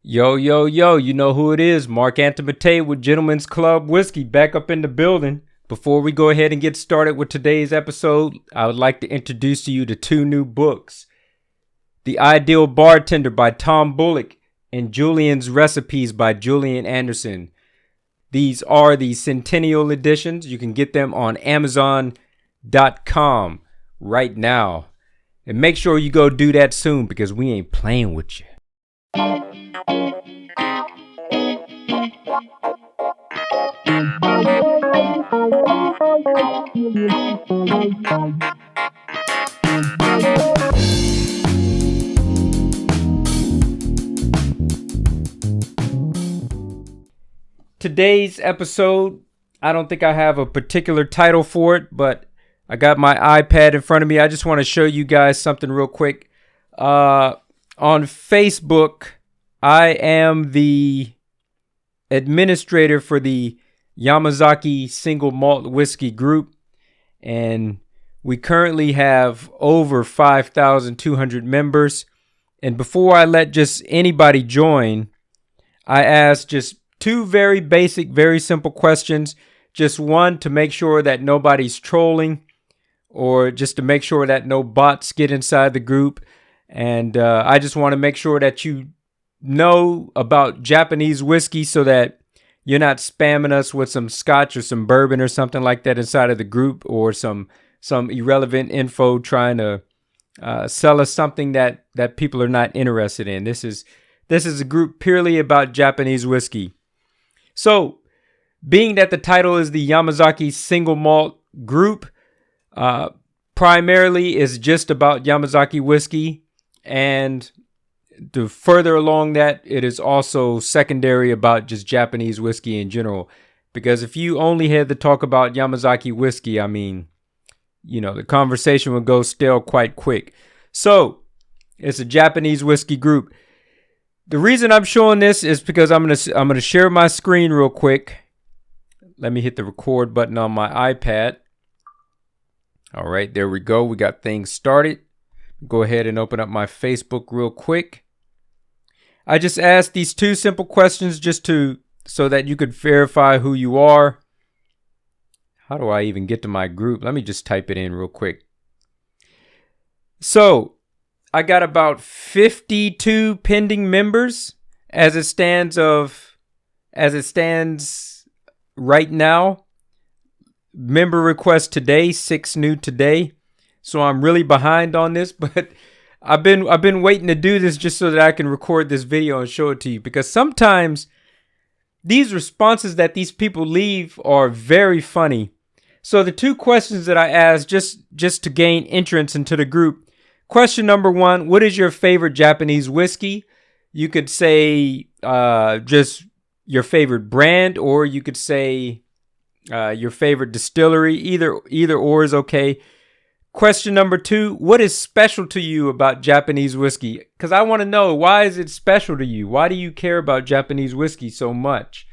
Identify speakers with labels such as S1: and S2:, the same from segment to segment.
S1: Yo, yo, yo, you know who it is. Mark Antimate with Gentleman's Club Whiskey back up in the building. Before we go ahead and get started with today's episode, I would like to introduce to you the two new books. The Ideal Bartender by Tom Bullock and Julian's Recipes by Julian Anderson. These are the Centennial editions. You can get them on Amazon.com right now. And make sure you go do that soon because we ain't playing with you. Today's episode, I don't think I have a particular title for it, but I got my iPad in front of me. I just want to show you guys something real quick. On Facebook, I am the administrator for the Yamazaki single malt whiskey group, and we currently have over 5,200 members. And before I let just anybody join, I asked just two very basic, very simple questions. Just one, to make sure that nobody's trolling, or just to make sure that no bots get inside the group. And I just want to make sure that you know about Japanese whiskey so that you're not spamming us with some scotch or some bourbon or something like that inside of the group, or some irrelevant info trying to sell us something that people are not interested in. This is a group purely about Japanese whiskey. So, being that the title is the Yamazaki single malt group, primarily is just about Yamazaki whiskey. And to further along that, it is also secondary about just Japanese whiskey in general. Because if you only had to talk about Yamazaki whiskey, I mean, you know, the conversation would go stale quite quick. So, it's a Japanese whiskey group. The reason I'm showing this is because I'm gonna share my screen real quick. Let me hit the record button on my iPad. All right, there we go. We got things started. Go ahead and open up my Facebook real quick. I just asked these two simple questions so that you could verify who you are. How do I even get to my group? Let me just type it in real quick. So, I got about 52 pending members as it stands right now. Member requests today, 6 new today. So I'm really behind on this, but I've been waiting to do this just so that I can record this video and show it to you, because sometimes these responses that these people leave are very funny. So the two questions that I asked just to gain entrance into the group. Question number 1, what is your favorite Japanese whiskey? You could say just your favorite brand, or you could say your favorite distillery. Either or is okay. Question number 2, what is special to you about Japanese whiskey? Because I want to know, why is it special to you? Why do you care about Japanese whiskey so much?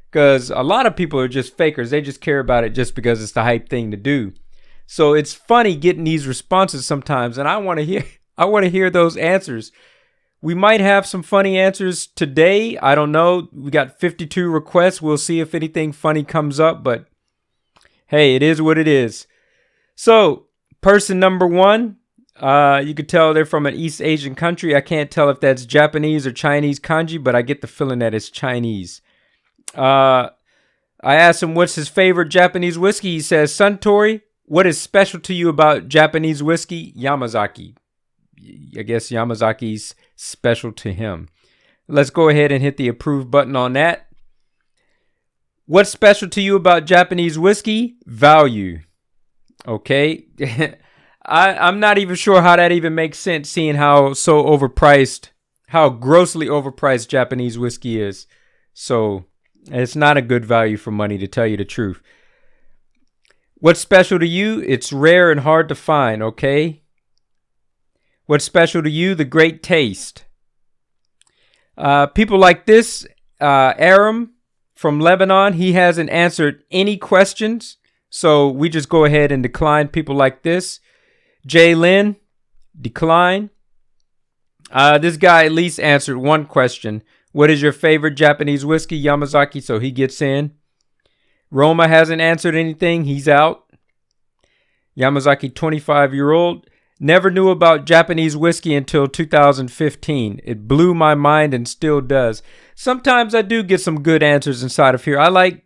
S1: Because a lot of people are just fakers. They just care about it just because it's the hype thing to do. So it's funny getting these responses sometimes, and I want to hear those answers. We might have some funny answers today. I don't know. We got 52 requests. We'll see if anything funny comes up, but hey, it is what it is. So, person number 1, you could tell they're from an East Asian country. I can't tell if that's Japanese or Chinese kanji, but I get the feeling that it's Chinese. I asked him what's his favorite Japanese whiskey. He says Suntory. What is special to you about Japanese whiskey? Yamazaki. I guess Yamazaki's special to him. Let's go ahead and hit the approve button on that. What's special to you about Japanese whiskey? Value. Okay. I'm not even sure how that even makes sense, seeing how grossly overpriced Japanese whiskey is. So it's not a good value for money, to tell you the truth. What's special to you? It's rare and hard to find, okay? What's special to you? The great taste. People like this, Aram from Lebanon, he hasn't answered any questions. So we just go ahead and decline people like this. Jay Lynn, decline. This guy at least answered one question. What is your favorite Japanese whiskey? Yamazaki, so he gets in. Roma hasn't answered anything. He's out. Yamazaki, 25-year-old. Never knew about Japanese whiskey until 2015. It blew my mind and still does. Sometimes I do get some good answers inside of here. I like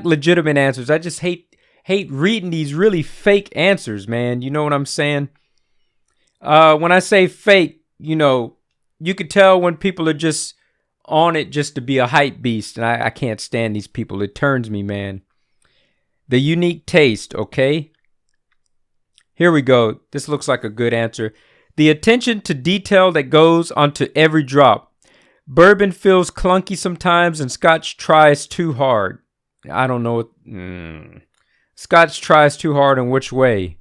S1: legitimate answers. I just hate reading these really fake answers, man. You know what I'm saying? When I say fake, you know, you could tell when people are just on it just to be a hype beast, and I can't stand these people. It turns me, man. The unique taste, okay? Here we go. This looks like a good answer. The attention to detail that goes onto every drop. Bourbon feels clunky sometimes, and Scotch tries too hard. I don't know. Scotch tries too hard in which way?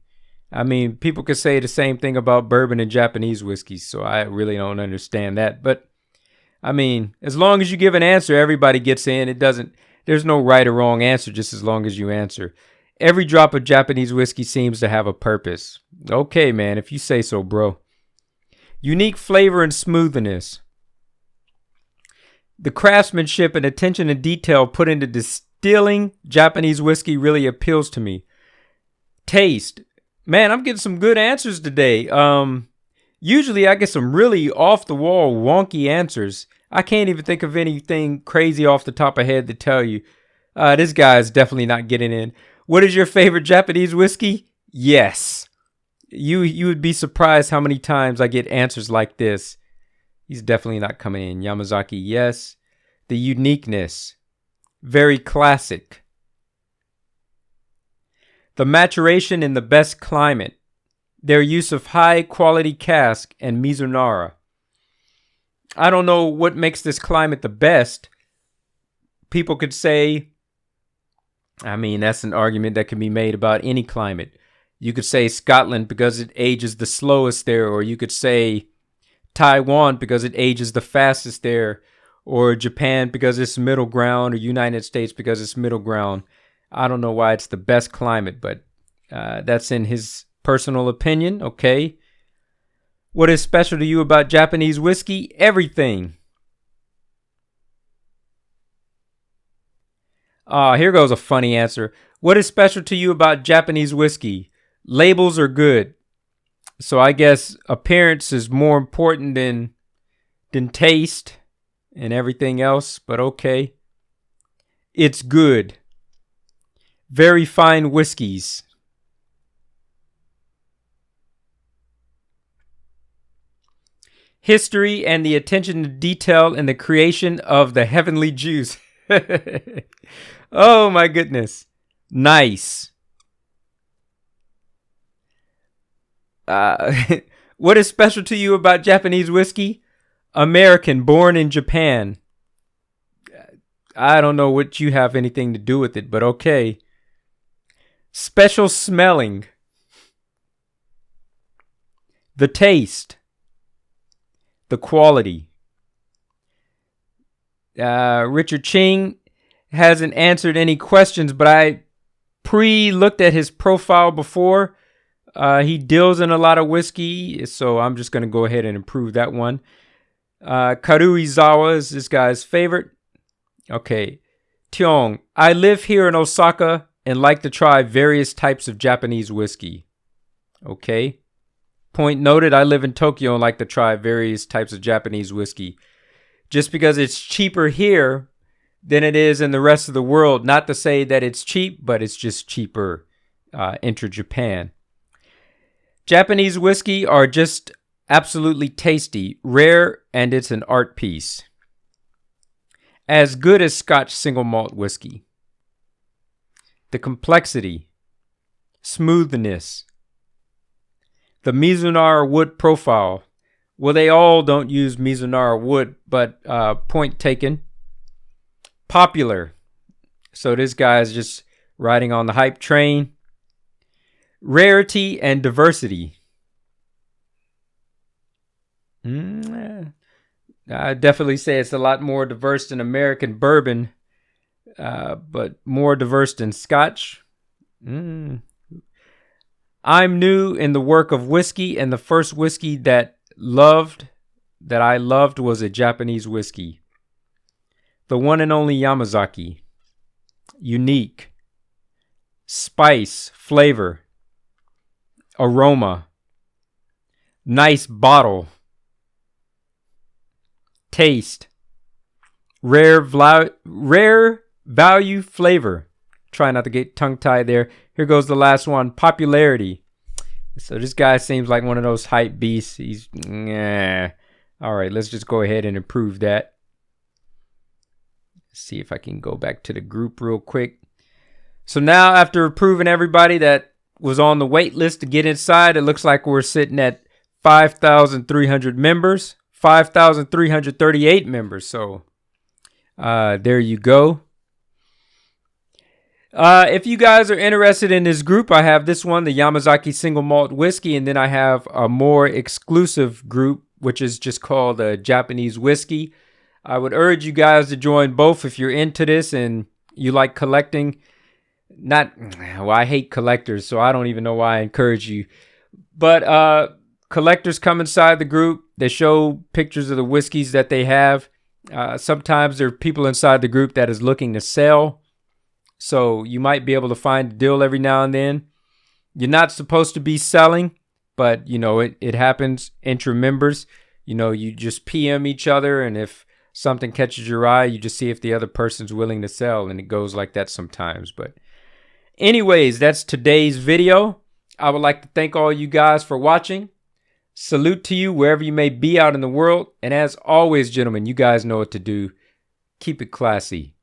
S1: I mean, people could say the same thing about bourbon and Japanese whiskey, so I really don't understand that. But, I mean, as long as you give an answer, everybody gets in. There's no right or wrong answer just as long as you answer. Every drop of Japanese whiskey seems to have a purpose. Okay, man, if you say so, bro. Unique flavor and smoothness. The craftsmanship and attention to detail put into distilling Japanese whiskey really appeals to me. Taste. Man, I'm getting some good answers today. Usually I get some really off-the-wall, wonky answers. I can't even think of anything crazy off the top of my head to tell you. This guy is definitely not getting in. What is your favorite Japanese whiskey? Yes. You would be surprised how many times I get answers like this. He's definitely not coming in. Yamazaki, yes. The uniqueness. Very classic. The maturation in the best climate. Their use of high quality cask and Mizunara. I don't know what makes this climate the best. People could say, I mean, that's an argument that can be made about any climate. You could say Scotland because it ages the slowest there, or you could say Taiwan because it ages the fastest there, or Japan because it's middle ground, or United States because it's middle ground. I don't know why it's the best climate, but that's in his personal opinion, okay? What is special to you about Japanese whiskey? Everything. Here goes a funny answer. What is special to you about Japanese whiskey? Labels are good. So I guess appearance is more important than taste and everything else, but okay. It's good. Very fine whiskeys. History and the attention to detail in the creation of the heavenly juice. Oh my goodness. Nice. What is special to you about Japanese whiskey? American, born in Japan. I don't know what you have anything to do with it, but okay. Special smelling. The taste. The quality. Richard Ching hasn't answered any questions, but I looked at his profile before. He deals in a lot of whiskey, so I'm just going to go ahead and improve that one. Karuizawa is this guy's favorite. Okay. Tiong, I live here in Osaka and like to try various types of Japanese whiskey. Okay. Point noted, I live in Tokyo and like to try various types of Japanese whiskey. Just because it's cheaper here than it is in the rest of the world. Not to say that it's cheap, but it's just cheaper intra-Japan. Japanese whiskey are just absolutely tasty, rare, and it's an art piece. As good as Scotch single malt whiskey. The complexity, smoothness, the Mizunara wood profile. Well, they all don't use Mizunara wood, but point taken. Popular. So this guy's just riding on the hype train. Rarity and diversity. I definitely say it's a lot more diverse than American bourbon, but more diverse than Scotch. I'm new in the work of whiskey, and the first whiskey that I loved was a Japanese whiskey. the one and only Yamazaki. Unique. Spice, flavor, aroma. Nice bottle. Taste. Rare value flavor. Try not to get tongue-tied there. Here goes the last one. Popularity. So this guy seems like one of those hype beasts. He's, all right, let's just go ahead and improve that. See if I can go back to the group real quick. So now, after approving everybody that was on the wait list to get inside, it looks like we're sitting at 5,300 members, 5,338 members. So there you go. If you guys are interested in this group, I have this one, the Yamazaki Single Malt Whiskey, and then I have a more exclusive group, which is just called Japanese Whiskey. I would urge you guys to join both if you're into this and you like collecting. I hate collectors, so I don't even know why I encourage you. But collectors come inside the group. They show pictures of the whiskeys that they have. Sometimes there are people inside the group that is looking to sell. So you might be able to find a deal every now and then. You're not supposed to be selling, but, you know, it happens intra-members. You know, you just PM each other, and if something catches your eye, you just see if the other person's willing to sell, and it goes like that sometimes. But anyways, that's today's video. I would like to thank all you guys for watching. Salute to you wherever you may be out in the world. And as always, gentlemen, you guys know what to do. Keep it classy.